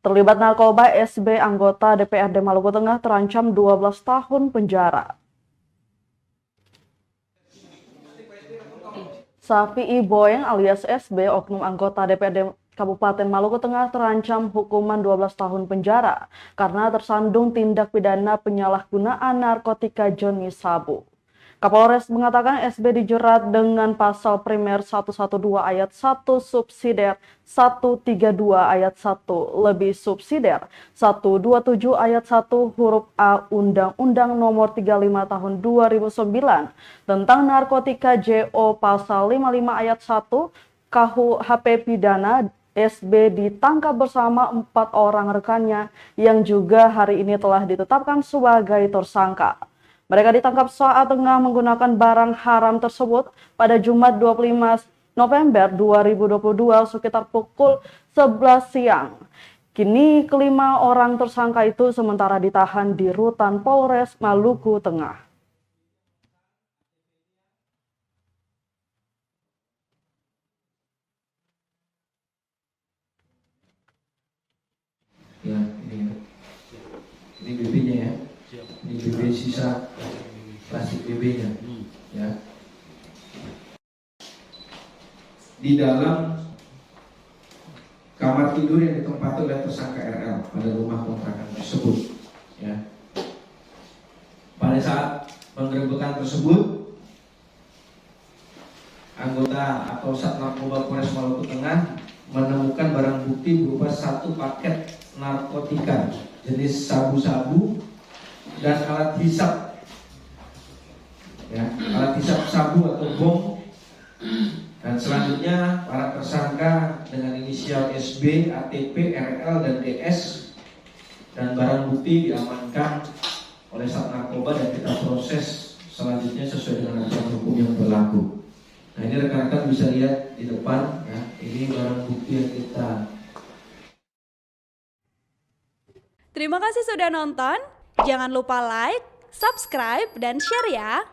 Terlibat narkoba, SB anggota DPRD Maluku Tengah terancam 12 tahun penjara. Safi'i Boeng alias SB, oknum anggota DPRD Kabupaten Maluku Tengah terancam hukuman 12 tahun penjara karena tersandung tindak pidana penyalahgunaan narkotika jenis sabu. Kapolres mengatakan SB dijerat dengan pasal primer 112 ayat 1 subsidiar 132 ayat 1 lebih subsidiar 127 ayat 1 huruf A Undang-Undang Nomor 35 Tahun 2009 tentang narkotika JO pasal 55 ayat 1 KUHP pidana. SB ditangkap bersama 4 orang rekannya yang juga hari ini telah ditetapkan sebagai tersangka. Mereka ditangkap saat tengah menggunakan barang haram tersebut pada Jumat 25 November 2022 sekitar pukul 11 siang. Kini kelima orang tersangka itu sementara ditahan di Rutan Polres Maluku Tengah. Ya, ini BB-nya ya. Ini BB sisa plastik BB-nya. Ya. Di dalam kamar tidur yang ditempati oleh tersangka RL pada rumah kontrakan tersebut. Ya. Pada saat penggerebekan tersebut, anggota atau Sat Narkoba Polres Maluku Tengah menemukan barang bukti berupa 1 paket narkotika jenis sabu-sabu dan alat hisap, ya, alat hisap sabu atau bom. Dan selanjutnya para tersangka dengan inisial SB, ATP, RL, dan DS dan barang bukti diamankan oleh Sat Narkoba dan kita proses selanjutnya sesuai dengan aturan hukum yang berlaku. Nah, ini rekan-rekan bisa lihat di depan, ya, ini barang bukti yang kita. Terima kasih sudah nonton. Jangan lupa like, subscribe, dan share ya.